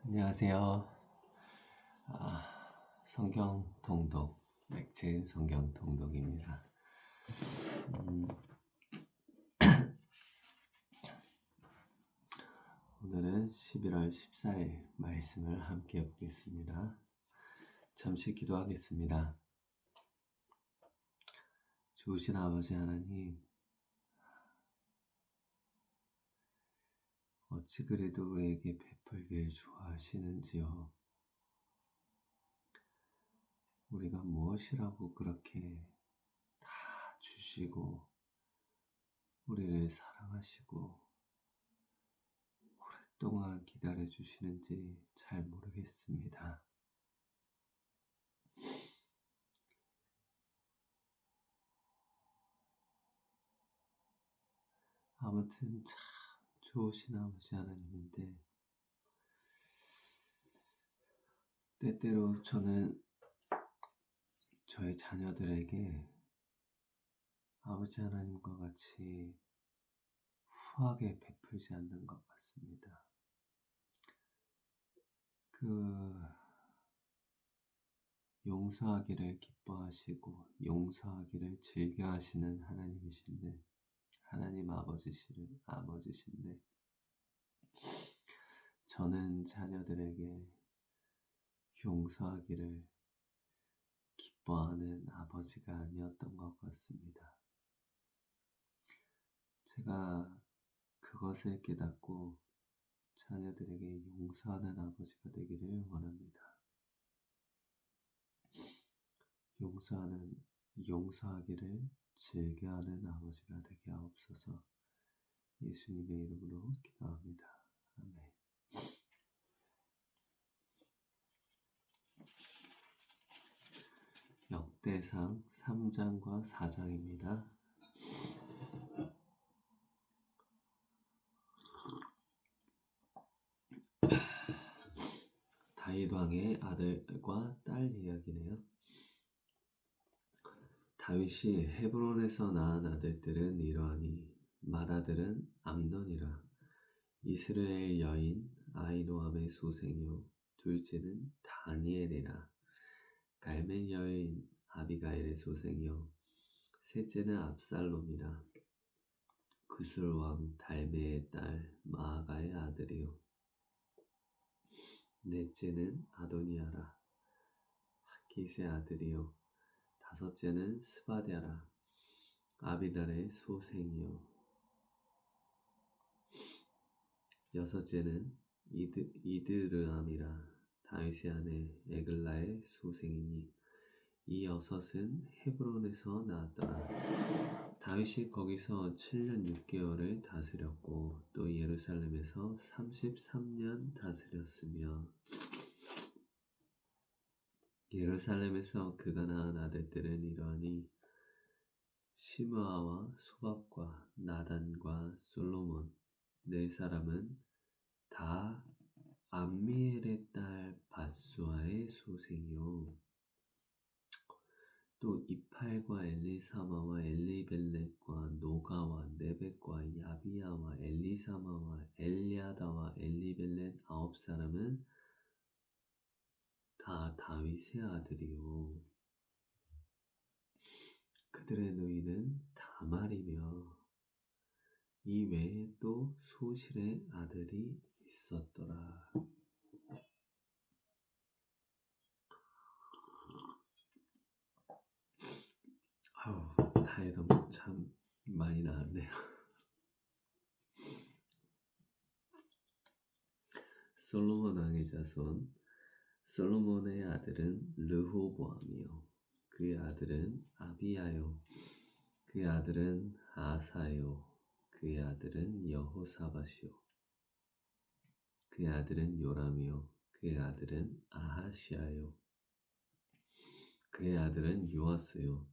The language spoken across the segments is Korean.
안녕하세요. 성경 통독, 맥체인 성경 통독입니다. 오늘은 11월 14일 말씀을 함께 보겠습니다. 잠시 기도하겠습니다. 좋으신 아버지 하나님, 어찌 그래도 우리에게 베풀길 좋아하시는지요. 우리가 무엇이라고 그렇게 다 주시고 우리를 사랑하시고 오랫동안 기다려주시는지 잘 모르겠습니다. 아무튼 참 좋으신 아버지 하나님인데, 때때로 저는 저의 자녀들에게 아버지 하나님과 같이 후하게 베풀지 않는 것 같습니다. 용서하기를 기뻐하시고 용서하기를 즐겨하시는 하나님이신데, 하나님 아버지신데, 저는 자녀들에게 용서하기를 기뻐하는 아버지가 아니었던 것 같습니다. 제가 그것을 깨닫고 자녀들에게 용서하는 아버지가 되기를 원합니다. 용서하기를 즐겨하는 아버지가 되게 하옵소서. 예수님의 이름으로 기도합니다. 아멘. 역대상 3장과 4장입니다. 다윗 왕의 아들과 딸 이야기네요. 다윗이 헤브론에서 낳은 아들들은 이러하니, 맏아들은 암논이라. 이스라엘 여인 아히노암의 소생이요, 둘째는 다니엘이라. 갈멜 여인 아비가일의 소생이요, 셋째는 압살롬이라. 그술 왕 달메의 딸 마아가의 아들이요, 넷째는 아도니아라. 하깃의 아들이요, 다섯째는 스바랴라. 아비달의 소생이요, 여섯째는 이드르암이라. 다윗의 아내 에글라의 소생이니 이 여섯은 헤브론에서 나왔더라. 다윗이 거기서 7년 6개월을 다스렸고 또 예루살렘에서 33년 다스렸으며, 예루살렘에서 그가 낳은 아들들은 이러하니, 시므아와 소밥과 나단과 솔로몬, 네 사람은 다 암미엘의 딸 바수아의 소생이요, 또 이팔과 엘리사마와 엘리벨렛과 노가와 네벡과 야비야와 엘리사마와 엘리아다와 엘리벨렛 9사람은 다 다윗의 아들이요, 그들의 누이는 다말이며 이 외에 또 소실의 아들이 있었더라. 다이도 참 많이 나왔네요. 솔로몬 왕의 자손. 솔로몬의 아들은 르호보암이요, 그의 아들은 아비야요, 그의 아들은 아사요, 그의 아들은 여호사밧이요, 그의 아들은 요람이요, 그의 아들은 아하시아요, 그의 아들은 요아스요,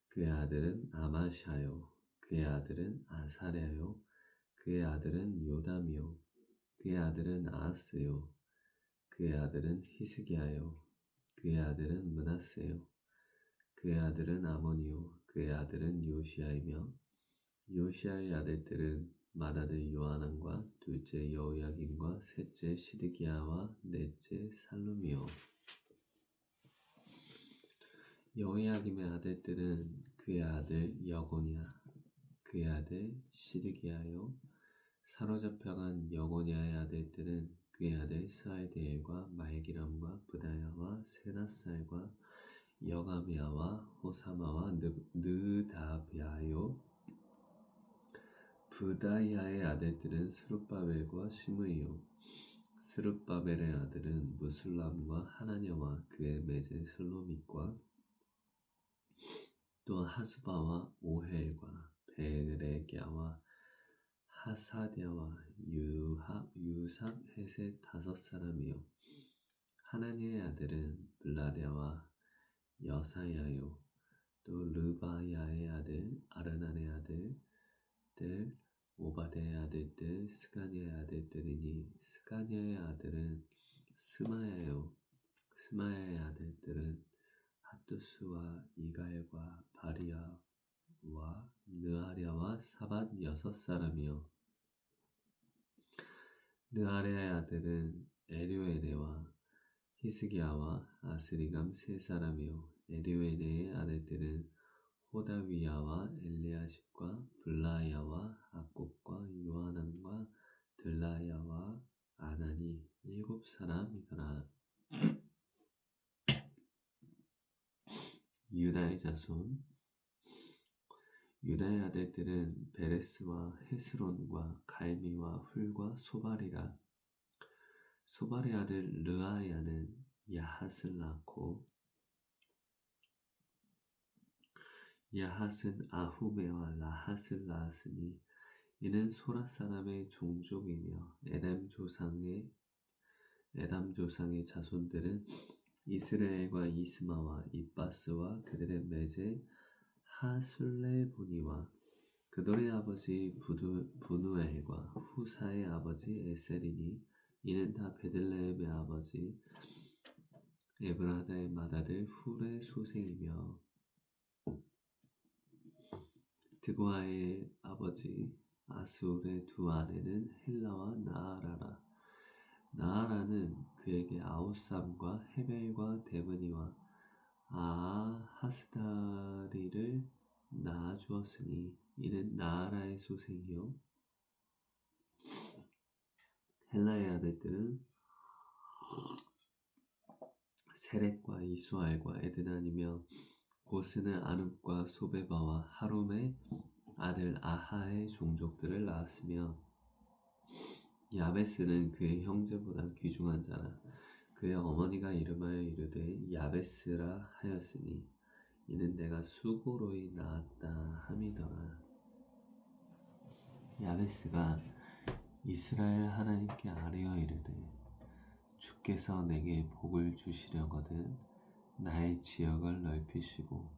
그의 아들은 아마샤요, 그의 아들은 아사랴요, 그의 아들은 요담이요, 그의 아들은 아하스요, 그의 아들은 히스기야요, 그의 아들은 므낫세요, 그의 아들은 아몬이요, 그의 아들은 요시야이며, 요시야의 아들들은 맏아들 요하난과 둘째 여호야김과 셋째 시드기야와 넷째 살루미요. 여호야김의 아들들은 그의 아들 여고냐, 그의 아들 시드기야요. 사로잡혀간 여고냐의 아들들은 그의 아들 스알디엘과 말기람과 브다야와 세나살과 여가미야와 호사마와 느다비아요. 브다야의 아들들은 스룹바벨과 시므이요. 스룹바벨의 아들은 무술람과 하나냐와 그의 매제 슬로밋과 또 하수바와 오헬과 베레갸와 하사랴와 유삽 헷의 5사람이요. 하나냐의 아들은 블라랴와 여사야요. 또 르바야의 아들 아르난의 아들들 오바데의 아들들 스가냐의 아들들이니 스가냐의 아들은 스마야요. 스마야의 아들들은 핫두스와 이갈과 바리야와 느아랴와 사밧 6사람이요. 느아랴의 아들은 에류에네와 히스기야와 아스리감 3사람이요. 에류에네의 아들들은 호다위야와 엘리아십과 블라야와 아곱과 요하난과 들라야와 아나니 7사람이더라. 유다의 자손 유다의 아들들은 베레스와 헤스론과 갈미와 훌과 소발이라. 소발의 아들 르아야는 야핫을 낳고 야핫은 아후메와 라핫을 낳았으니 이는 소라 사람의 종족이며 에담 조상의 자손들은 이스라엘과 이스마와 이빠스와 그들의 매제 하술레보니와 그들의 아버지 부누엘과 후사의 아버지 에셀이니 이는 다 베들레헴의 아버지 에브라다의 맏아들 훌의 소생이며 드고아의 아버지 아술의 두 아내는 헬라와 나아라라. 나아라는 그에게 아우삼과 헤벨과 데므니와 하스다리를 낳아주었으니 이는 나아라의 소생이요. 헬라의 아들들은 세렉과 이수알과 에드난이며 고스는 아눕과 소베바와 하룸의 아들 아하의 종족들을 낳았으며 야베스는 그의 형제보다 귀중한 자라. 그의 어머니가 이름하여 이르되 야베스라 하였으니 이는 내가 수고로이 낳았다 함이더라. 야베스가 이스라엘 하나님께 아뢰어 이르되 주께서 내게 복을 주시려거든 나의 지역을 넓히시고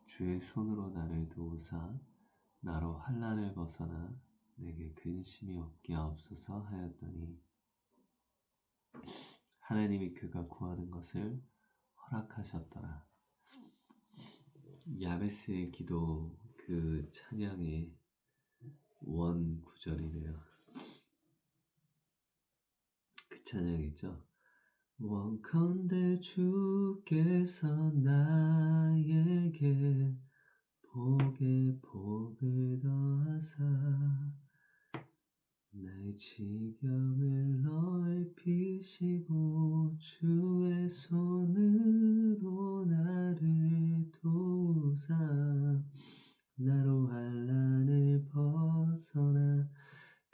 주의 손으로 나를 도우사 나로 환난을 벗어나 내게 근심이 없게 하옵소서 하였더니 하나님이 그가 구하는 것을 허락하셨더라. 야베스의 기도 그 찬양의 원 구절이네요. 그 찬양이죠. 원컨대 주께서 나에게 복에 복을 더하사 나의 지경을 넓히시고 주의 손으로 나를 도우사 나로 환난을 벗어나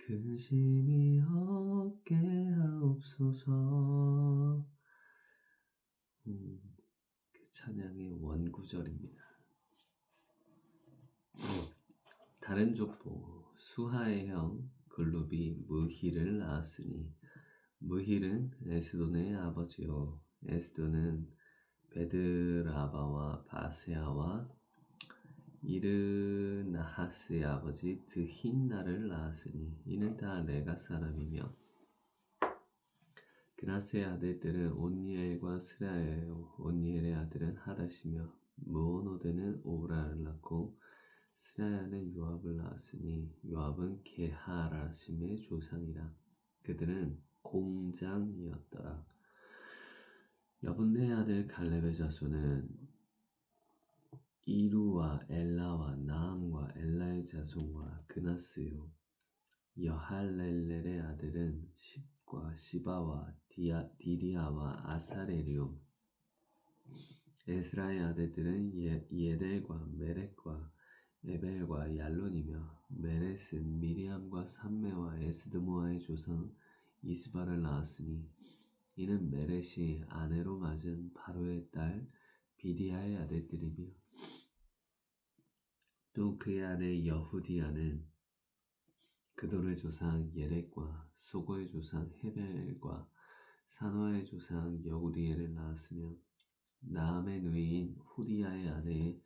근심이 없게 하옵소서. 그 찬양의 원구절입니다. 다른 족보 수하의 형 글룹이 무힐을 낳았으니 무힐은 에스돈의 아버지요 에스돈은 베드라바와 바세아와 이르나하스의 아버지 드힌나를 낳았으니 이는 다 레가 사람이며 그나스의 아들들은 온니엘과 스라엘요 온니엘의 아들은 하닷이며 무오노드는 오라를 낳고 스라야는 요압을 낳았으니 요압은 게하라심의 조상이라. 그들은 공장이었더라. 여분네 아들 갈렙의 자손은 이루와 엘라와 나함과 엘라의 자손과 그나스요. 여할렐렐의 아들은 십과 시바와 디리아와 아사렐이요. 에스라의 아들들은 예델과 메렉과 에벨과 얄론이며 메렛은 미리암과 삼메와 에스드모아의 조상 이스바를 낳았으니 이는 메렛이 아내로 맞은 바로의 딸 비디아의 아들들이며 또 그의 아내 여후디아는 그돌의 조상 예렉과 소고의 조상 헤벨과 사노아의 조상 여구디엘을 낳았으며 나함의 누이인 후디아의 아내의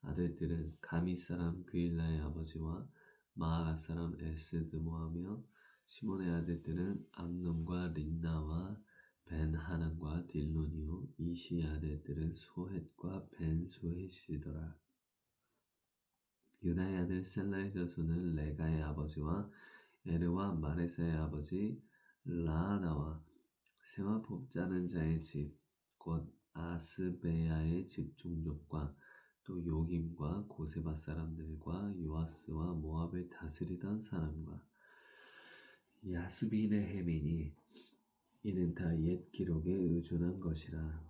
아들들은 가미 사람 그일라의 아버지와 마아가 사람 에스드모하며 시몬의 아들들은 암논과 린나와 벤하난과 딜론이요 이시의 아들들은 소헷과 벤소헷이더라. 유다의 아들 셀라의 자손은 레가의 아버지와 에르와 마레사의 아버지 라하나와 세마 뽑자는 자의 집 곧 아스베야의 집 종족과 또 요김과 고세바 사람들과 요아스와 모압을 다스리던 사람과 야수빈의 해민이 이는 다 옛 기록에 의존한 것이라.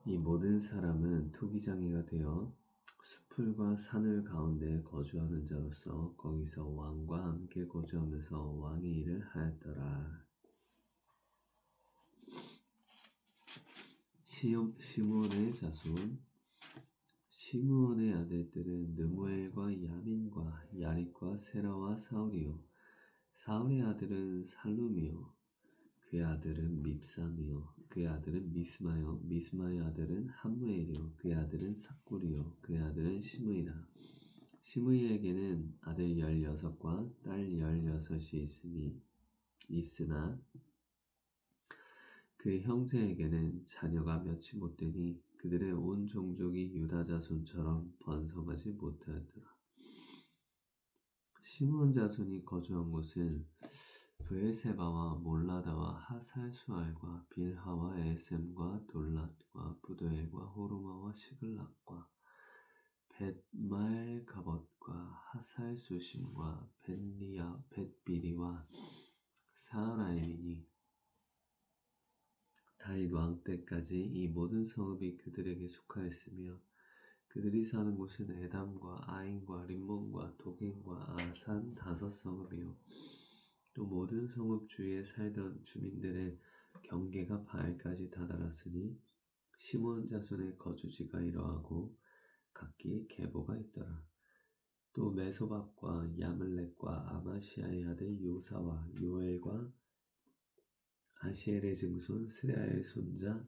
이 모든 사람은 토기장이가 되어 수풀과 산을 가운데 거주하는 자로서 거기서 왕과 함께 거주하면서 왕의 일을 하였더라. 시므온의 자손 시므온의 아들들은 느무엘과 야민과 야릿과 세라와 사울이요. 사울의 아들은 살룸이요. 그의 아들은 밉삼이요. 그의 아들은 미스마요. 미스마의 아들은 함무엘이요. 그의 아들은 삭굴이요. 그의 아들은 시므이라. 시므이에게는 아들 16과 딸 16이 있으나 그의 형제에게는 자녀가 몇이 못되니 그들의 온 종족이 유다 자손처럼 번성하지 못하였더라. 시므온 자손이 거주한 곳은 브엘세바와 몰라다와 하살수알과 빌하와 에셈과 돌랏과 부도엘과 호르마와 시글락과 벳말가봇과 하살수심과 벳비리와 사하라임이니 다윗 왕 때까지 이 모든 성읍이 그들에게 속하였으며 그들이 사는 곳은 에담과 아인과 림몬과 도겐과 아산 5성읍이요. 또 모든 성읍 주위에 살던 주민들의 경계가 바알까지 다다랐으니 시므온 자손의 거주지가 이러하고 각기 계보가 있더라. 또 메소밥과 야물렉과 아마시아의 아들 요사와 요엘과 아시엘의 증손 스레아의 손자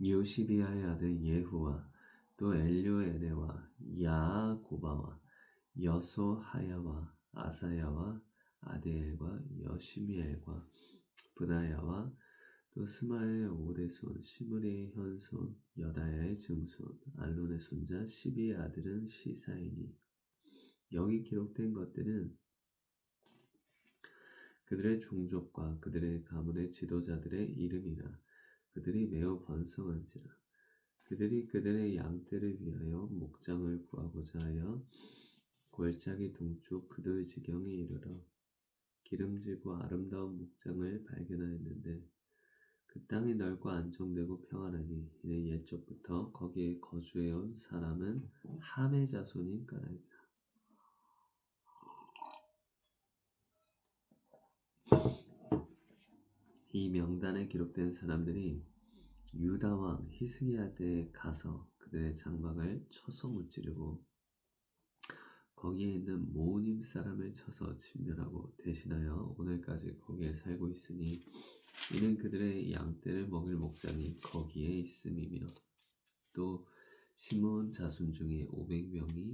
요시비아의 아들 예후와 또 엘료에네와 야고바와 여소하야와 아사야와 아데엘과 여시미엘과 브나야와 또 스마의 오대손 시므리의 현손 여다야의 증손 알론의 손자 시비의 아들은 시사이니 여기 기록된 것들은 그들의 종족과 그들의 가문의 지도자들의 이름이라. 그들이 매우 번성한지라. 그들이 그들의 양떼를 위하여 목장을 구하고자 하여 골짜기 동쪽 그들 지경에 이르러 기름지고 아름다운 목장을 발견하였는데 그 땅이 넓고 안정되고 평안하니 이는 옛적부터 거기에 거주해온 사람은 함의 자손인 까닭이라. 이 명단에 기록된 사람들이 유다 왕 히스기야 때에 가서 그들의 장막을 쳐서 무찌르고 거기에 있는 모님 사람을 쳐서 진멸하고 대신하여 오늘까지 거기에 살고 있으니 이는 그들의 양떼를 먹일 목장이 거기에 있음이며 또 시므온 자손 중에 500명이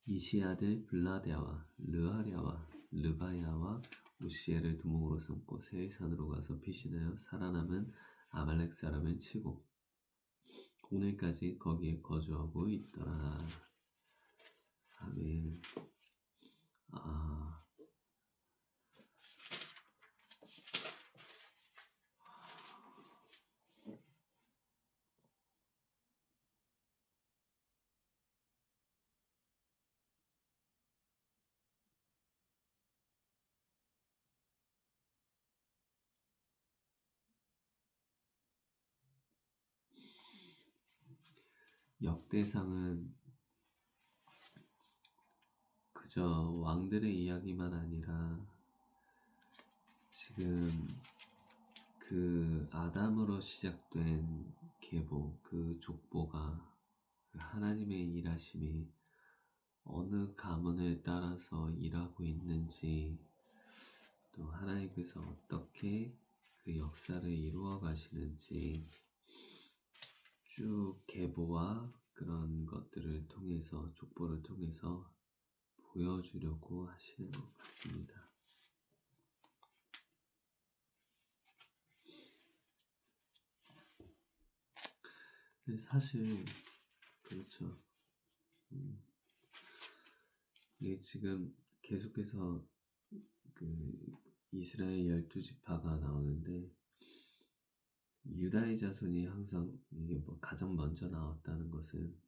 이시 아들 블라데아와 르하랴와 르바야와 우시엘을 두목으로 삼고 세이산으로 가서 피신하여 살아남은 아말렉 사람을 치고 오늘까지 거기에 거주하고 있더라. 아멘. 아, 역대상은 그저 왕들의 이야기만 아니라 지금 그 아담으로 시작된 계보, 그 족보가 그 하나님의 일하심이 어느 가문을 따라서 일하고 있는지, 또 하나님께서 어떻게 그 역사를 이루어 가시는지 쭉 계보와 그런 것들을 통해서, 족보를 통해서 보여주려고 하시는 것 같습니다. 근데 사실 그렇죠. 이게 지금 계속해서 그 이스라엘 12지파가 나오는데, 유다의 자손이 항상 이게 뭐 가장 먼저 나왔다는 것은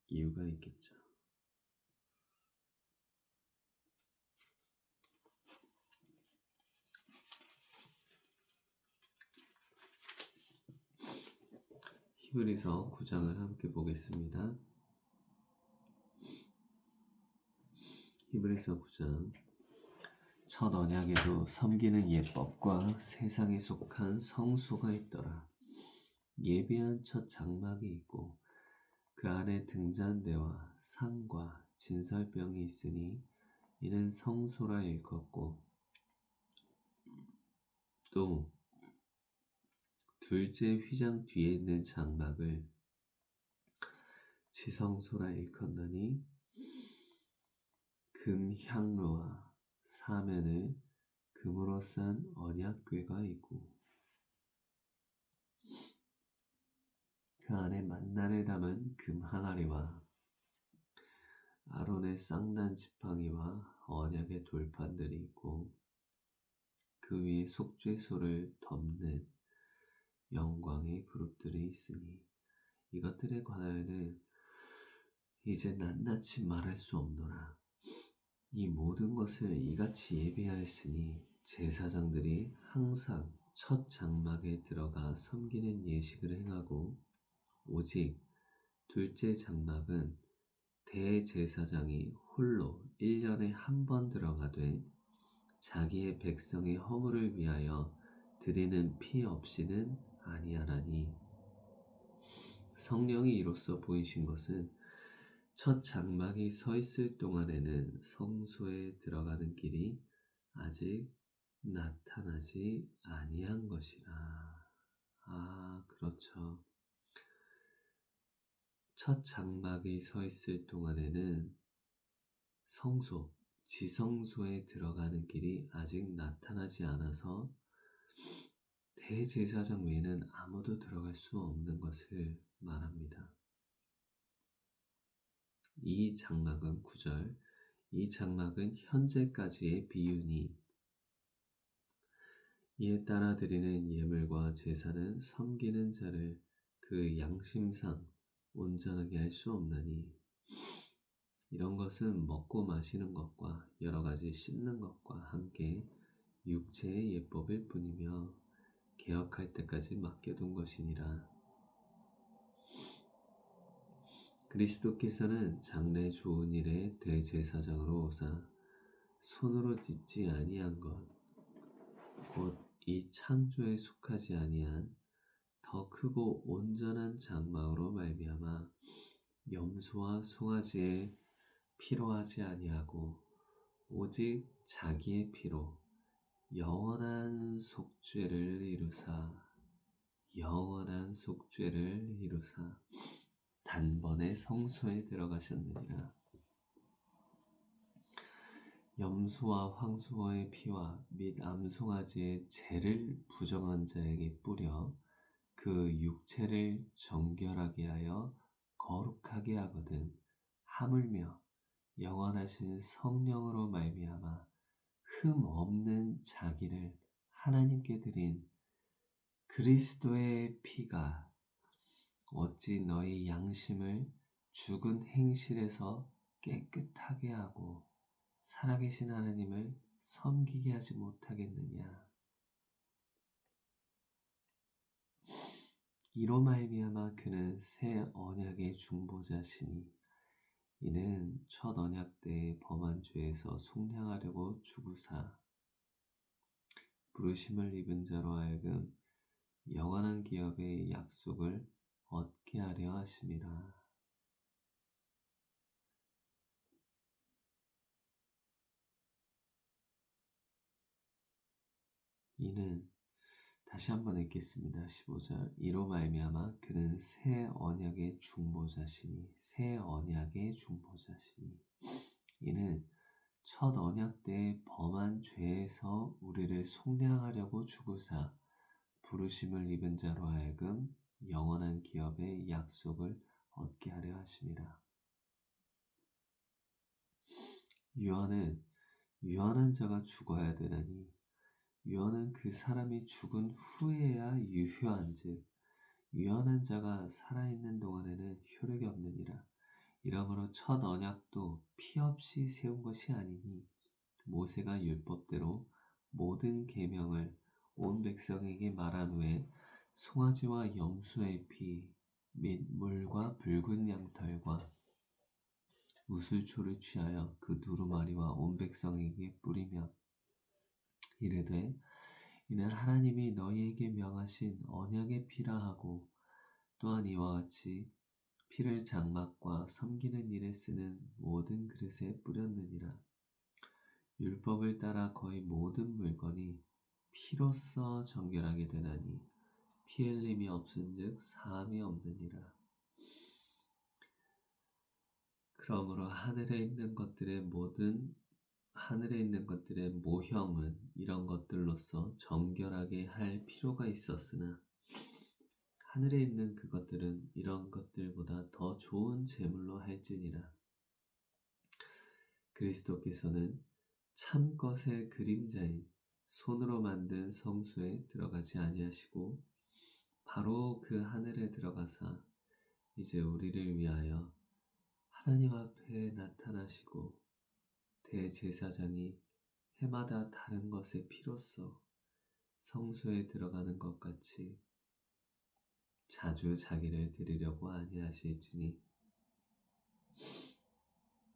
이유가 있겠죠. 히브리서 9장을 함께 보겠습니다. 히브리서 9장. 첫 언약에도 섬기는 예법과 세상에 속한 성소가 있더라. 예비한 첫 장막이 있고 그 안에 등잔대와 상과 진설병이 있으니 이는 성소라 일컫고, 또 둘째 휘장 뒤에 있는 장막을 지성소라 일컫느니 금향로와 사면을 금으로 싼 언약궤가 있고 그 안에 만나를 담은 금 항아리와 아론의 쌍난 지팡이와 언약의 돌판들이 있고 그 위에 속죄소를 덮는 영광의 그룹들이 있으니 이것들에 관하여는 이제 낱낱이 말할 수 없노라. 이 모든 것을 이같이 예비하였으니 제사장들이 항상 첫 장막에 들어가 섬기는 예식을 행하고, 오직 둘째 장막은 대제사장이 홀로 1년에 한 번 들어가되 자기의 백성의 허물을 위하여 드리는 피 없이는 아니하나니, 성령이 이로써 보이신 것은 첫 장막이 서 있을 동안에는 성소에 들어가는 길이 아직 나타나지 아니한 것이라. 아, 그렇죠. 첫 장막이 서 있을 동안에는 성소, 지성소에 들어가는 길이 아직 나타나지 않아서 대제사장 외에는 아무도 들어갈 수 없는 것을 말합니다. 이 장막은 9절, 이 장막은 현재까지의 비유니 이에 따라 드리는 예물과 제사는 섬기는 자를 그 양심상 온전하게 할 수 없나니, 이런 것은 먹고 마시는 것과 여러 가지 씻는 것과 함께 육체의 예법일 뿐이며 개혁할 때까지 맡겨둔 것이니라. 그리스도께서는 장래 좋은 일에 대제사장으로 오사 손으로 짓지 아니한 것, 곧 이 창조에 속하지 아니한 더 크고 온전한 장막으로 말미암아 염소와 송아지의 피로 하지 아니하고 오직 자기의 피로 영원한 속죄를 이루사 단번에 성소에 들어가셨느니라. 염소와 황소의 피와 및 암송아지의 죄를 부정한 자에게 뿌려 그 육체를 정결하게 하여 거룩하게 하거든. 하물며 영원하신 성령으로 말미암아 흠 없는 자기를 하나님께 드린 그리스도의 피가 어찌 너희 양심을 죽은 행실에서 깨끗하게 하고 살아계신 하나님을 섬기게 하지 못하겠느냐. 이로 말미암아 그는 새 언약의 중보자시니 이는 첫 언약 때의 범한 죄에서 속량하려고 죽으사 부르심을 입은 자로 하여금 영원한 기업의 약속을 얻게 하려 하심이라. 이는 다시 한번 읽겠습니다. 15절. 이로 말미암아 그는 새 언약의 중보자시니 새 언약의 중보자시니 이는 첫 언약 때의 범한 죄에서 우리를 속량하려고 죽으사 부르심을 입은 자로 하여금 영원한 기업의 약속을 얻게 하려 하심이라. 유언은 유언한 자가 죽어야 되나니 유언은 그 사람이 죽은 후에야 유효한즉 유언한 자가 살아있는 동안에는 효력이 없느니라. 이러므로 첫 언약도 피 없이 세운 것이 아니니 모세가 율법대로 모든 계명을 온 백성에게 말한 후에 송아지와 염소의 피 및 물과 붉은 양털과 우슬초를 취하여 그 두루마리와 온 백성에게 뿌리며 이르되 이는 하나님이 너희에게 명하신 언약의 피라 하고 또한 이와 같이 피를 장막과 섬기는 일에 쓰는 모든 그릇에 뿌렸느니라. 율법을 따라 거의 모든 물건이 피로써 정결하게 되나니 피 흘림이 없은즉 사함이 없느니라. 그러므로 하늘에 있는 것들의 모형은 이런 것들로서 정결하게 할 필요가 있었으나 하늘에 있는 그것들은 이런 것들보다 더 좋은 제물로 할지니라. 그리스도께서는 참 것의 그림자인 손으로 만든 성소에 들어가지 아니하시고 바로 그 하늘에 들어가사 이제 우리를 위하여 하나님 앞에 나타나시고 대제사장이 해마다 다른 것의 피로써 성소에 들어가는 것 같이 자주 자기를 드리려고 아니하실지니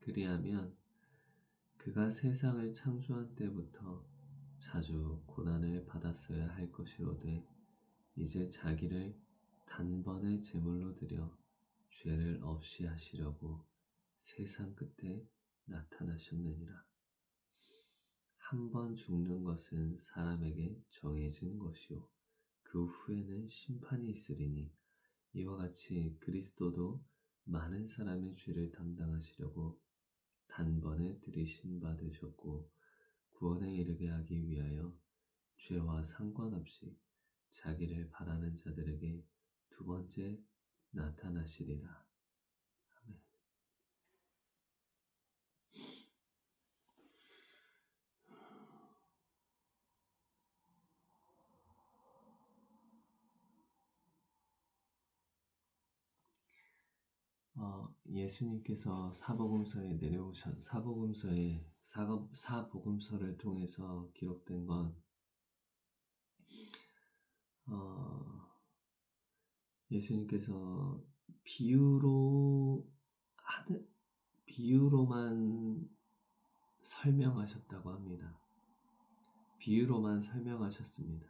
그리하면 그가 세상을 창조한 때부터 자주 고난을 받았어야 할 것이로되 이제 자기를 단번에 제물로 드려 죄를 없이 하시려고 세상 끝에 나타나셨느니라. 한 번 죽는 것은 사람에게 정해진 것이요 그 후에는 심판이 있으리니 이와 같이 그리스도도 많은 사람의 죄를 담당하시려고 단번에 들이신 바 되셨고 구원에 이르게 하기 위하여 죄와 상관없이 자기를 바라는 자들에게 두 번째 나타나시리라. 예수님께서 사복음서를 통해서 기록된 건 예수님께서 비유로만 설명하셨다고 합니다. 비유로만 설명하셨습니다.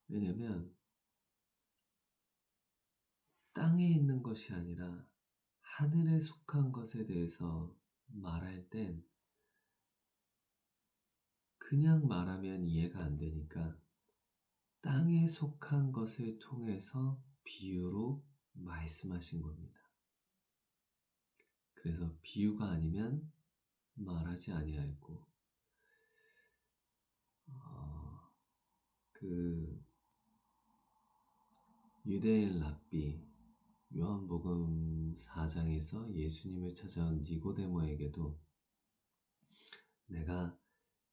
왜냐면 땅에 있는 것이 아니라 하늘에 속한 것에 대해서 말할 땐 그냥 말하면 이해가 안 되니까 땅에 속한 것을 통해서 비유로 말씀하신 겁니다. 그래서 비유가 아니면 말하지 아니하였고 그 유대인 랍비 요한복음 4장에서 예수님을 찾아온 니고데모에게도 내가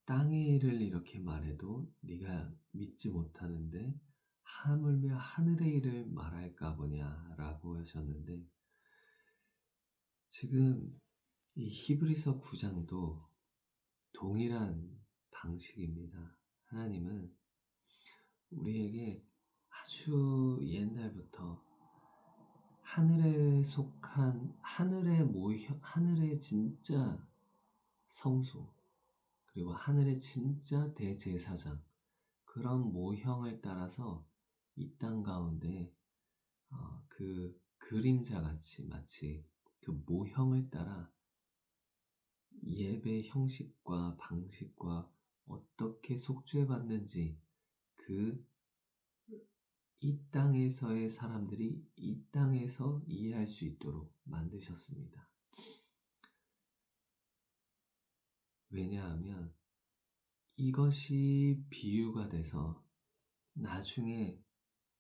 땅의 일을 이렇게 말해도 네가 믿지 못하는데 하물며 하늘의 일을 말할까 보냐라고 하셨는데, 지금 이 히브리서 9장도 동일한 방식입니다. 하나님은 우리에게 아주 옛날부터 하늘에 속한 하늘의 모형, 하늘의 진짜 성소, 그리고 하늘의 진짜 대제사장, 그런 모형을 따라서 이 땅 가운데 그 그림자 같이 마치 그 모형을 따라 예배 형식과 방식과 어떻게 속죄 받는지, 그 이 땅에서의 사람들이 이 땅에서 이해할 수 있도록 만드셨습니다. 왜냐하면 이것이 비유가 돼서 나중에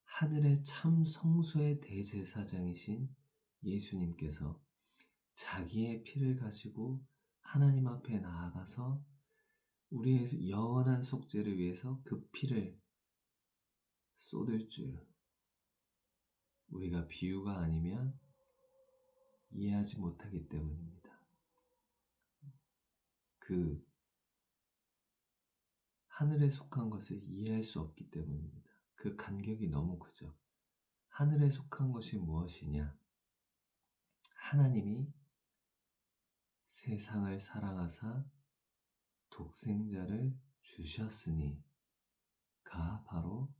하늘의 참 성소의 대제사장이신 예수님께서 자기의 피를 가지고 하나님 앞에 나아가서 우리의 영원한 속죄를 위해서 그 피를 쏟을 줄 우리가 비유가 아니면 이해하지 못하기 때문입니다. 그 하늘에 속한 것을 이해할 수 없기 때문입니다. 그 간격이 너무 크죠. 하늘에 속한 것이 무엇이냐? 하나님이 세상을 사랑하사 독생자를 주셨으니가 바로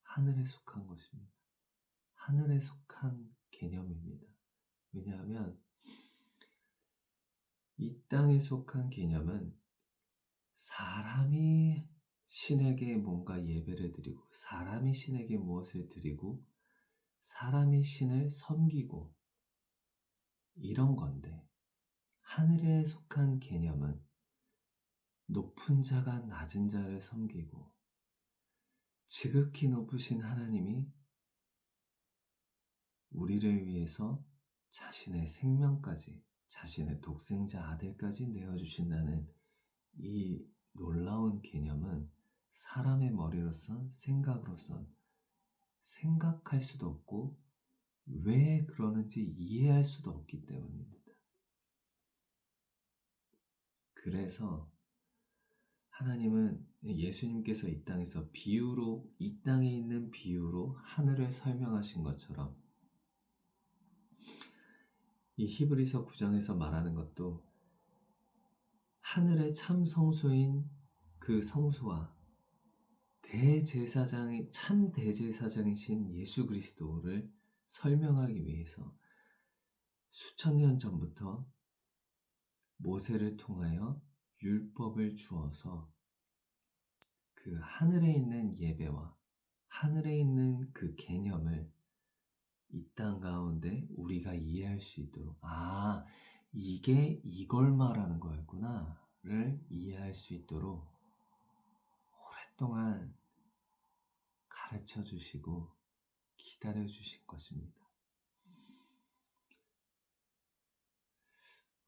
하늘에 속한 것입니다. 하늘에 속한 개념입니다. 왜냐하면 이 땅에 속한 개념은 사람이 신에게 뭔가 예배를 드리고, 사람이 신에게 무엇을 드리고, 사람이 신을 섬기고, 이런 건데, 하늘에 속한 개념은 높은 자가 낮은 자를 섬기고, 지극히 높으신 하나님이 우리를 위해서 자신의 생명까지, 자신의 독생자 아들까지 내어주신다는 이 놀라운 개념은 사람의 머리로선, 생각으로선 생각할 수도 없고 왜 그러는지 이해할 수도 없기 때문입니다. 그래서 하나님은 예수님께서 이 땅에서 비유로, 이 땅에 있는 비유로 하늘을 설명하신 것처럼 이 히브리서 9장에서 말하는 것도 하늘의 참 성소인 그 성소와 대제사장이, 참 대제사장이신 예수 그리스도를 설명하기 위해서 수천 년 전부터 모세를 통하여 율법을 주어서 그 하늘에 있는 예배와 하늘에 있는 그 개념을 이 땅 가운데 우리가 이해할 수 있도록, 아, 이게 이걸 말하는 거였구나를 이해할 수 있도록 오랫동안 가르쳐 주시고 기다려 주신 것입니다.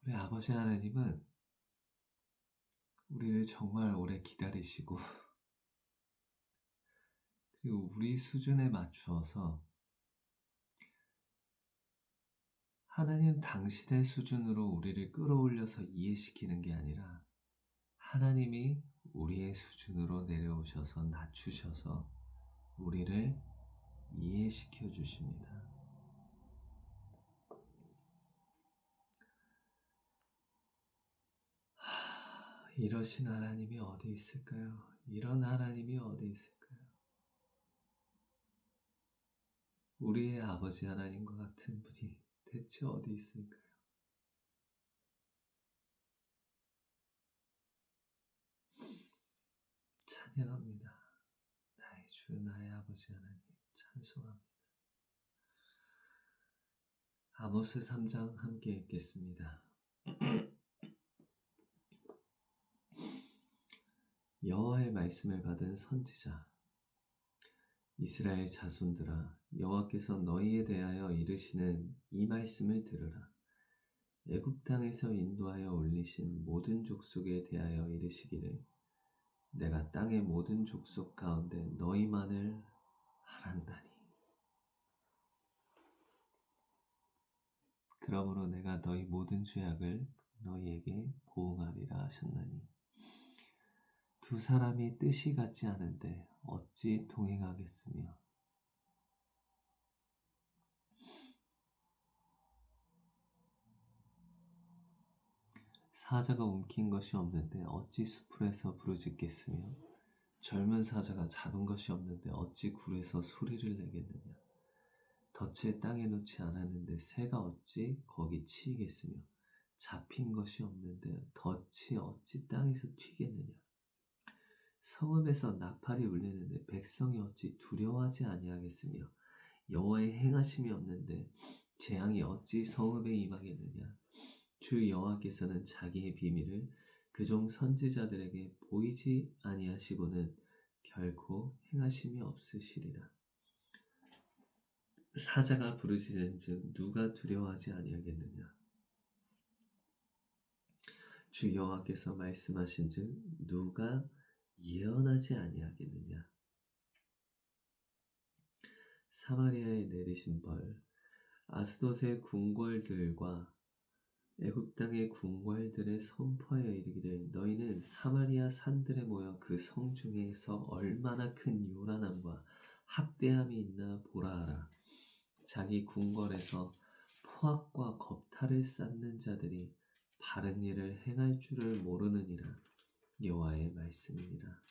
우리 아버지 하나님은 우리를 정말 오래 기다리시고 그리고 우리 수준에 맞추어서, 하나님 당신의 수준으로 우리를 끌어올려서 이해시키는 게 아니라 하나님이 우리의 수준으로 내려오셔서 낮추셔서 우리를 이해시켜 주십니다. 이러신 하나님이 어디 있을까요? 이런 하나님이 어디 있을까요? 우리의 아버지 하나님과 같은 분이 대체 어디 있을까요? 찬양합니다. 나의 주, 나의 아버지 하나님, 찬송합니다. 아모스 3장 함께 읽겠습니다. 여호와의 말씀을 받은 선지자, 이스라엘 자손들아, 여호와께서 너희에 대하여 이르시는 이 말씀을 들으라. 애굽 땅에서 인도하여 올리신 모든 족속에 대하여 이르시기를, 내가 땅의 모든 족속 가운데 너희만을 알았나니. 그러므로 내가 너희 모든 죄악을 너희에게 보응하리라 하셨나니, 두 사람이 뜻이 같지 않은데 어찌 동행하겠으며, 사자가 움킨 것이 없는데 어찌 수풀에서 부르짖겠으며, 젊은 사자가 잡은 것이 없는데 어찌 굴에서 소리를 내겠느냐. 덫을 땅에 놓지 않았는데 새가 어찌 거기 치이겠으며, 잡힌 것이 없는데 덫이 어찌 땅에서 튀겠느냐. 성읍에서 나팔이 울리는데 백성이 어찌 두려워하지 아니하겠으며, 여호와의 행하심이 없는데 재앙이 어찌 성읍에 임하겠느냐. 주 여호와께서는 자기의 비밀을 그종 선지자들에게 보이지 아니하시고는 결코 행하심이 없으시리라. 사자가 부르짖은즉 누가 두려워하지 아니하겠느냐. 주 여호와께서 말씀하신즉 누가 예언하지 아니하겠느냐. 사마리아에 내리신 벌, 아스돗의 궁궐들과 애굽 땅의 궁궐들에 선포하여 이르기를, 너희는 사마리아 산들에 모여 그 성 중에서 얼마나 큰 요란함과 학대함이 있나 보라 하라. 자기 궁궐에서 포악과 겁탈을 쌓는 자들이 바른 일을 행할 줄을 모르느니라. 여호와의 말씀이니라.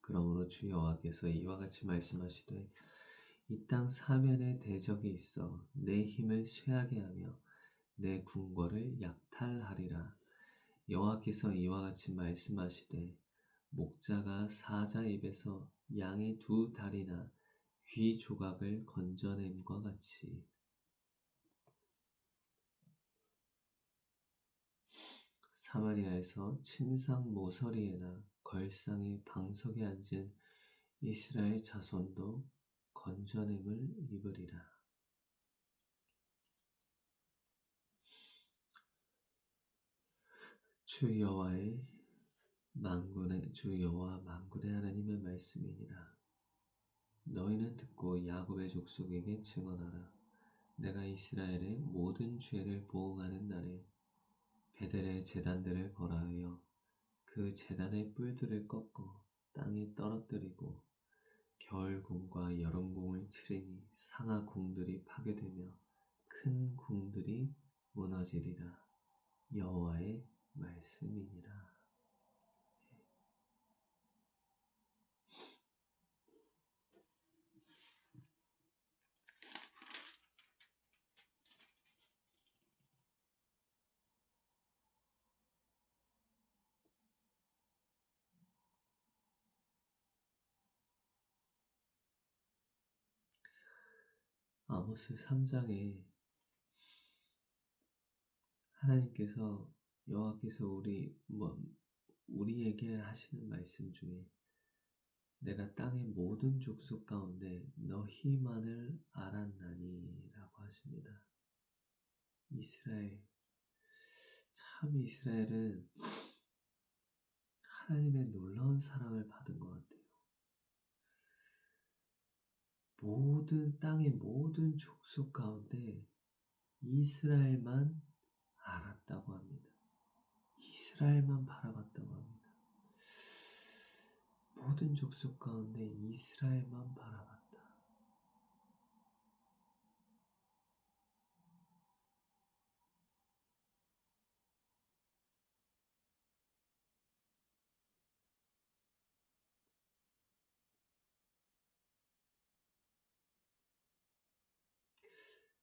그러므로 주 여호와께서 이와 같이 말씀하시되, 이 땅 사면에 대적이 있어 내 힘을 쇠하게 하며 내 궁궐을 약탈하리라. 여호와께서 이와 같이 말씀하시되, 목자가 사자 입에서 양의 두 다리나 귀 조각을 건져냄과 같이 사마리아에서 침상 모서리에나 걸상의 방석에 앉은 이스라엘 자손도 건져냄을 입으리라. 주 여호와 만군의 하나님의 말씀이니라. 너희는 듣고 야곱의 족속에게 증언하라. 내가 이스라엘의 모든 죄를 보응하는 날에 베델의 제단들을 벌하여 그 제단의 뿔들을 꺾어 땅에 떨어뜨리고 겨울궁과 여름궁을 치르니 상하 궁들이 파괴되며 큰 궁들이 무너지리라. 여호와의 말씀이니라. 아모스 3장에 하나님께서 여호와께서 우리에게 하시는 말씀 중에, 내가 땅의 모든 족속 가운데 너희만을 알았나니 라고 하십니다. 이스라엘은 하나님의 놀라운 사랑을 받은 것 같아요. 땅의 모든 족속 가운데 이스라엘만 알았다고 합니다. 이스라엘만 바라봤다고 합니다. 모든 족속 가운데 이스라엘만 바라봤다.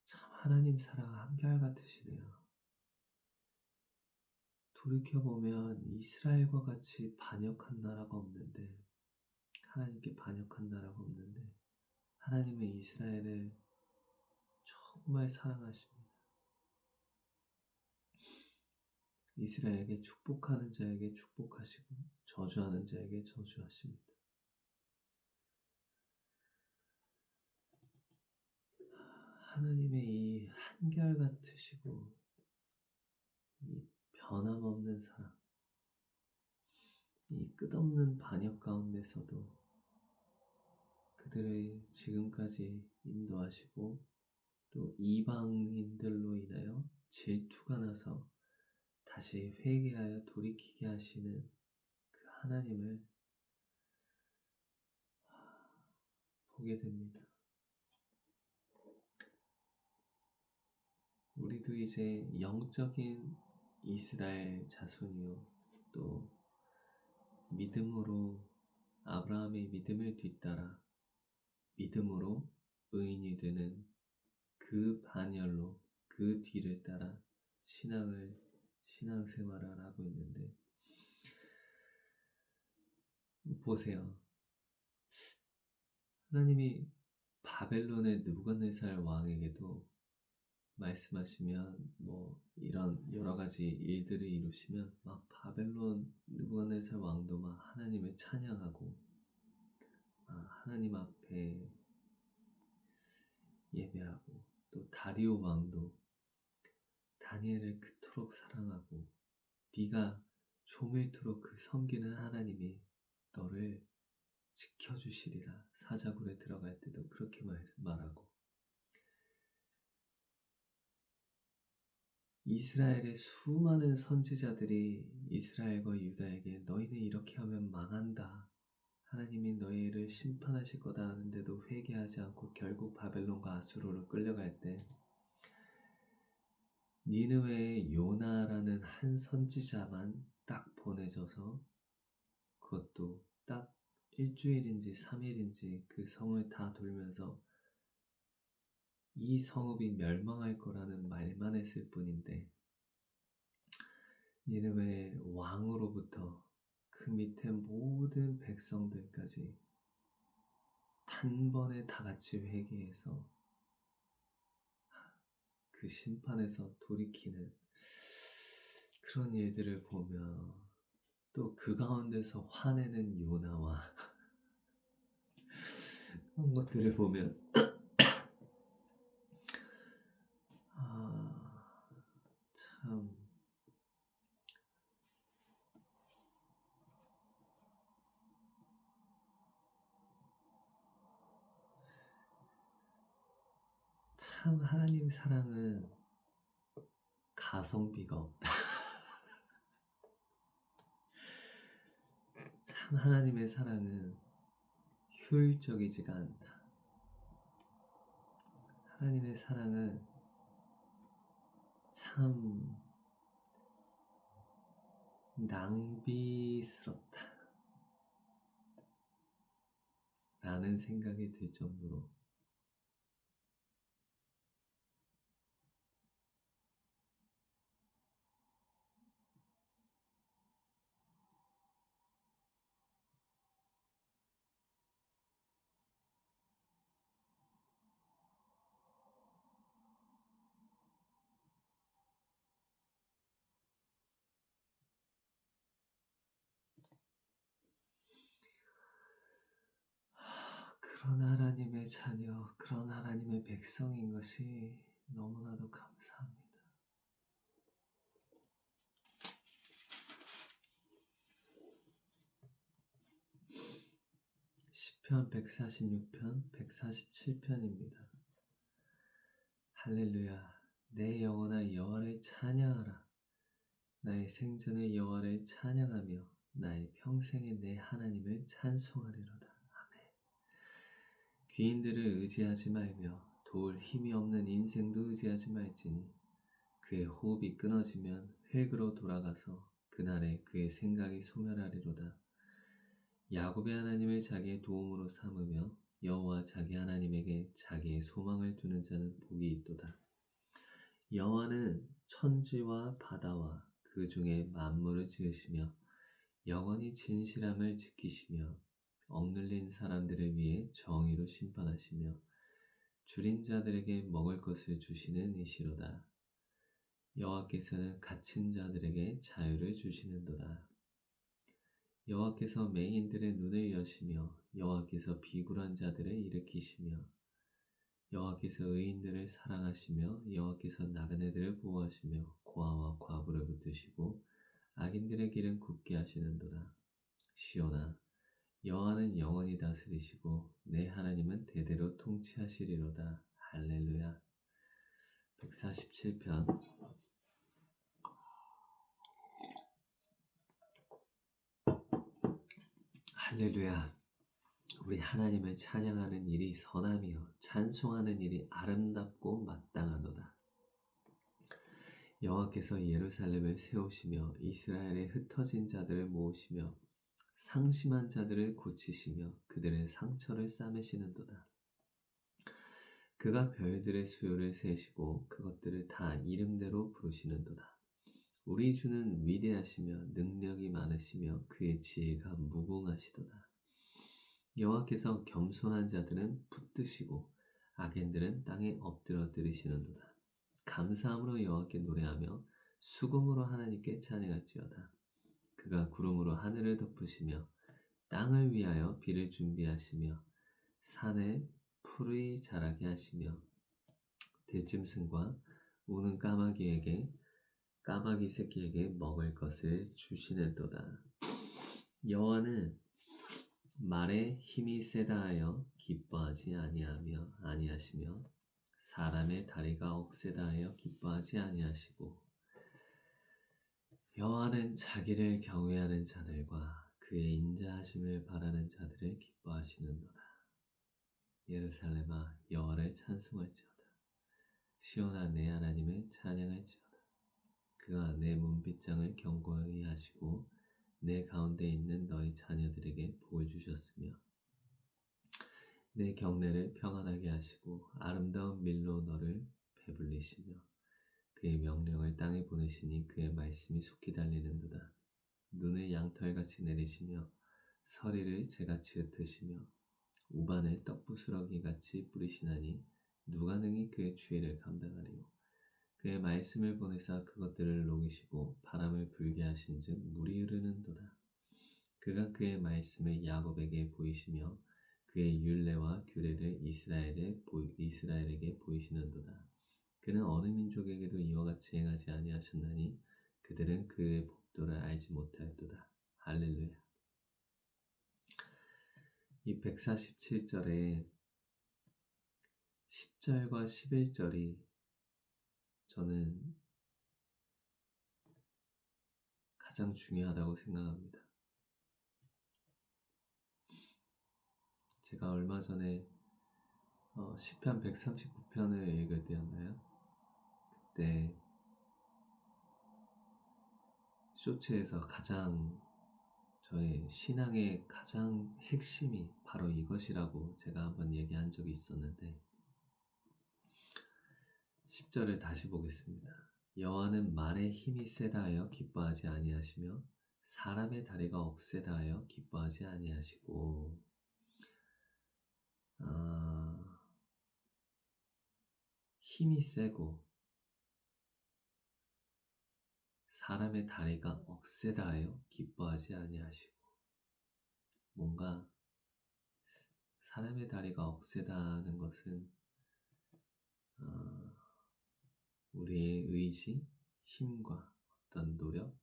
참 하나님 사랑 한결같으시네요. 돌이켜보면 이스라엘과 같이 반역한 나라가 없는데, 하나님께 반역한 나라가 없는데 하나님의 이스라엘을 정말 사랑하십니다. 이스라엘에게 축복하는 자에게 축복하시고 저주하는 자에게 저주하십니다. 하나님의 이 한결같으시고 이 변함없는 사랑, 이 끝없는 반역 가운데서도 그들을 지금까지 인도하시고 또 이방인들로 인하여 질투가 나서 다시 회개하여 돌이키게 하시는 그 하나님을 보게 됩니다. 우리도 이제 영적인 이스라엘 자손이요, 또 믿음으로 아브라함의 믿음을 뒤따라 믿음으로 의인이 되는 그 반열로 그 뒤를 따라 신앙생활을 하고 있는데, 보세요. 하나님이 바벨론의 느부갓네살 왕에게도 말씀하시면 이런 여러 가지 일들을 이루시면 막 바벨론 느부갓네살 왕도 막 하나님을 찬양하고 하나님 앞에 예배하고, 또 다리오 왕도 다니엘을 그토록 사랑하고 네가 조밀토록 그 섬기는 하나님이 너를 지켜주시리라, 사자굴에 들어갈 때도 그렇게 말하고, 이스라엘의 수많은 선지자들이 이스라엘과 유다에게 너희는 이렇게 하면 망한다, 하나님이 너희를 심판하실 거다 하는데도 회개하지 않고 결국 바벨론과 아수르로 끌려갈 때 니느웨의 요나라는 한 선지자만 딱 보내져서, 그것도 딱 일주일인지 3일인지 그 성을 다 돌면서 이 성읍이 멸망할 거라는 말만 했을 뿐인데, 니느웨의 왕으로부터 그 밑에 모든 백성들까지 단번에 다 같이 회개해서 그 심판에서 돌이키는 그런 일들을 보며, 또 그 가운데서 화내는 요나와 그런 것들을 보면 참 하나님 사랑은 가성비가 없다. 참 하나님의 사랑은 효율적이지가 않다. 하나님의 사랑은 참 낭비스럽다 라는 생각이 들 정도로, 그런 하나님의 자녀, 그런 하나님의 백성인 것이 너무나도 감사합니다. 시편 146편, 147편입니다. 할렐루야, 내 영혼아 여호와를 찬양하라. 나의 생전에 여호와를 찬양하며 나의 평생에 내 하나님을 찬송하리로다. 아멘. 귀인들을 의지하지 말며 도울 힘이 없는 인생도 의지하지 말지니 그의 호흡이 끊어지면 획으로 돌아가서 그날에 그의 생각이 소멸하리로다. 야곱의 하나님을 자기의 도움으로 삼으며 여호와 자기 하나님에게 자기의 소망을 두는 자는 복이 있도다. 여호와는 천지와 바다와 그 중에 만물을 지으시며 영원히 진실함을 지키시며 억눌린 사람들을 위해 정의로 심판하시며 줄인 자들에게 먹을 것을 주시는 이시로다. 여호와께서는 갇힌 자들에게 자유를 주시는도다. 여호와께서 맹인들의 눈을 여시며 여호와께서 비굴한 자들을 일으키시며 여호와께서 의인들을 사랑하시며 여호와께서 나그네들을 보호하시며 고아와 과부를 붙드시고 악인들의 길은 굽게 하시는도다. 시온아, 여호와는 영원히 다스리시고 내 하나님은 대대로 통치하시리로다. 할렐루야. 147편. 할렐루야. 우리 하나님을 찬양하는 일이 선하며 찬송하는 일이 아름답고 마땅하도다. 여호와께서 예루살렘을 세우시며 이스라엘의 흩어진 자들을 모으시며 상심한 자들을 고치시며 그들의 상처를 싸매시는도다. 그가 별들의 수요를 세시고 그것들을 다 이름대로 부르시는도다. 우리 주는 위대하시며 능력이 많으시며 그의 지혜가 무궁하시도다. 여호와께서 겸손한 자들은 붙드시고 악인들은 땅에 엎드려 들으시는도다. 감사함으로 여호와께 노래하며 수금으로 하나님께 찬양할지어다. 그가 구름으로 하늘을 덮으시며 땅을 위하여 비를 준비하시며 산에 풀이 자라게 하시며 들짐승과 우는 까마귀 새끼에게 먹을 것을 주시는도다. 여호와는 말에 힘이 세다 하여 기뻐하지 아니하시며 사람의 다리가 억세다 하여 기뻐하지 아니하시고 여호와는 자기를 경외하는 자들과 그의 인자하심을 바라는 자들을 기뻐하시는도다. 예루살렘아, 여호와를 찬송할지어다. 시온아, 내 하나님을 찬양할지어다. 그가 내 문빗장을 견고히 하시고 내 가운데 있는 너희 자녀들에게 복을 주셨으며 내 경내를 평안하게 하시고 아름다운 밀로 너를 배불리시며 그의 명령을 땅에 보내시니 그의 말씀이 속히 달리는도다. 눈을 양털같이 내리시며 서리를 재같이 흩으시며 우반을 떡부스러기같이 뿌리시나니 누가 능히 그의 주의를 감당하리요. 그의 말씀을 보내사 그것들을 녹이시고 바람을 불게 하신즉 물이 흐르는도다. 그가 그의 말씀을 야곱에게 보이시며 그의 율례와 규례를 이스라엘에게 보이시는도다. 그는 어느 민족에게도 이와 같이 행하지 아니하셨나니 그들은 그의 법도를 알지 못하였도다. 할렐루야. 이 147절에 10절과 11절이 저는 가장 중요하다고 생각합니다. 제가 얼마 전에 시편 139편을 읽을 때였나요? 그때 쇼츠에서 가장 저의 신앙의 가장 핵심이 바로 이것이라고 제가 한번 얘기한 적이 있었는데 10절을 다시 보겠습니다. 여호와는 말에 힘이 세다 하여 기뻐하지 아니하시며 사람의 다리가 억세다 하여 기뻐하지 아니하시고 힘이 세고 사람의 다리가 억세다 하여 기뻐하지 아니하시고 뭔가 사람의 다리가 억세다는 것은 우리의 의지, 힘과 어떤 노력,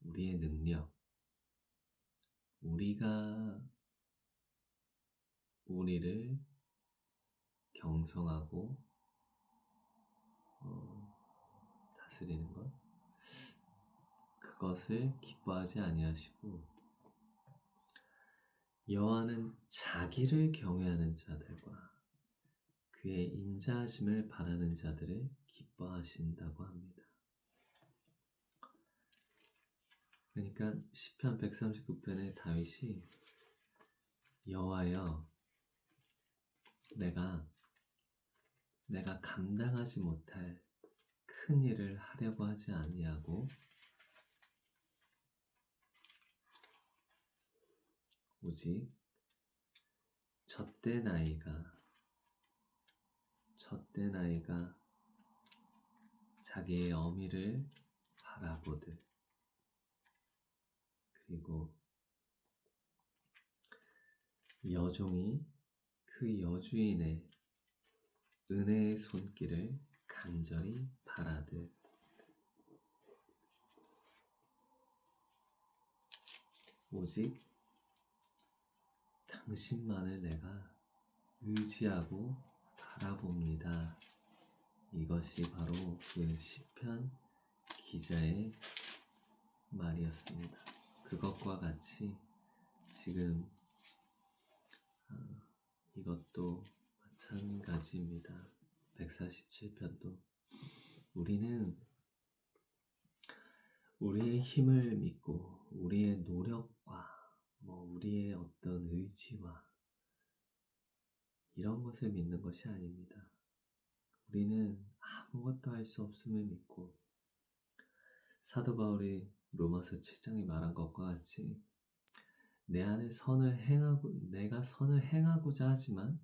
우리의 능력, 우리가 우리를 경성하고 다스리는 것, 그것을 기뻐하지 아니하시고 여호와는 자기를 경외하는 자들과 그의 인자하심을 바라는 자들을 기뻐하신다고 합니다. 그러니까 시편 139편의 다윗이 여호와여, 내가 감당하지 못할 큰 일을 하려고 하지 아니하고 오직 젖된 아이가 자기의 어미를 바라보듯 그리고 여종이 그 여주인의 은혜의 손길을 간절히 바라듯. 오직 당신만을 내가 의지하고 바라봅니다. 이것이 바로 그 시편 기자의 말이었습니다. 그것과 같이 지금 이것도 마찬가지입니다. 147편도 우리는 우리의 힘을 믿고 우리의 노력과 우리의 어떤 의지와 이런 것을 믿는 것이 아닙니다. 우리는 아무것도 할 수 없음을 믿고 사도 바울이 로마서 7장에 말한 것과 같이 내 안에 내가 선을 행하고자 하지만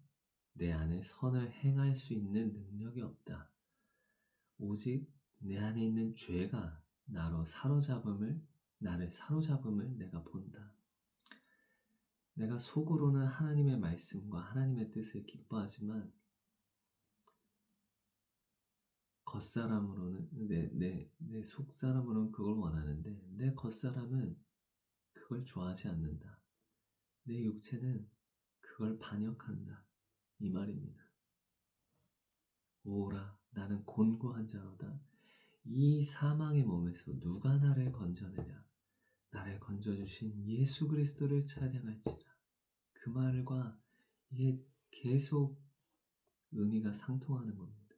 내 안에 선을 행할 수 있는 능력이 없다. 오직 내 안에 있는 죄가 나를 사로잡음을 내가 본다. 내가 속으로는 하나님의 말씀과 하나님의 뜻을 기뻐하지만 겉사람으로는 내 속사람으로는 그걸 원하는데 내 겉사람은 그걸 좋아하지 않는다. 내 육체는 그걸 반역한다. 이 말입니다. 오라 나는 곤고한 자로다. 이 사망의 몸에서 누가 나를 건져내랴. 나를 건져주신 예수 그리스도를 찬양할지라. 그 말과 이게 계속 의미가 상통하는 겁니다.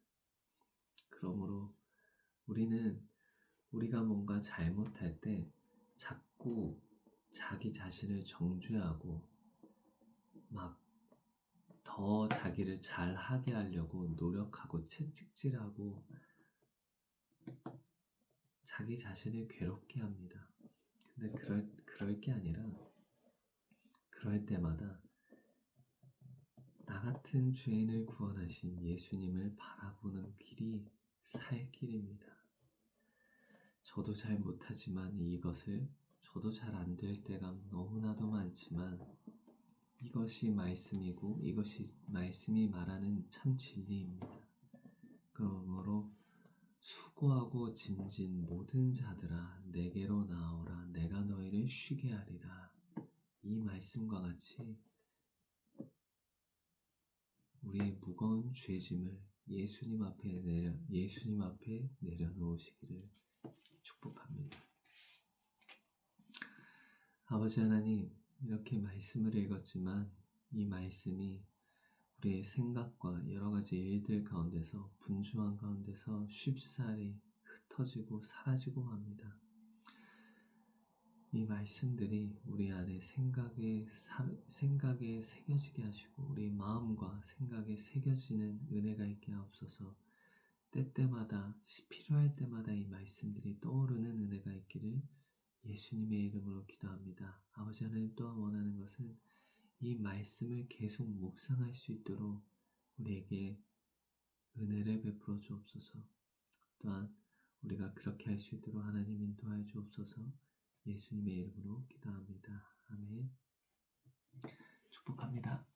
그러므로 우리가 뭔가 잘못할 때 자꾸 자기 자신을 정죄하고 막 더 자기를 잘하게 하려고 노력하고 채찍질하고 자기 자신을 괴롭게 합니다. 근데 그럴 게 아니라 그럴 때마다 나 같은 죄인을 구원하신 예수님을 바라보는 길이 살 길입니다. 저도 잘 못하지만 저도 잘 안 될 때가 너무나도 많지만 이것이 말씀이고 이것이 말씀이 말하는 참 진리입니다. 그러므로 수고하고 짐진 모든 자들아 내게로 나오라 내가 너희를 쉬게 하리라. 이 말씀과 같이 우리의 무거운 죄짐을 예수님 앞에 내려놓으시기를 축복합니다. 아버지 하나님, 이렇게 말씀을 읽었지만 이 말씀이 우리의 생각과 여러 가지 일들 가운데서 분주한 가운데서 쉽사리 흩어지고 사라지고 맙니다. 이 말씀들이 우리 안에 생각에 새겨지게 하시고 우리 마음과 생각에 새겨지는 은혜가 있게 하옵소서. 때때마다 필요할 때마다 이 말씀들이 떠오르는 은혜가 있기를 예수님의 이름으로 기도합니다. 아버지 하나님 또한 원하는 것은 이 말씀을 계속 묵상할 수 있도록 우리에게 은혜를 베풀어 주옵소서. 또한 우리가 그렇게 할 수 있도록 하나님 인도하여 주옵소서. 예수님의 이름으로 기도합니다. 아멘. 축복합니다.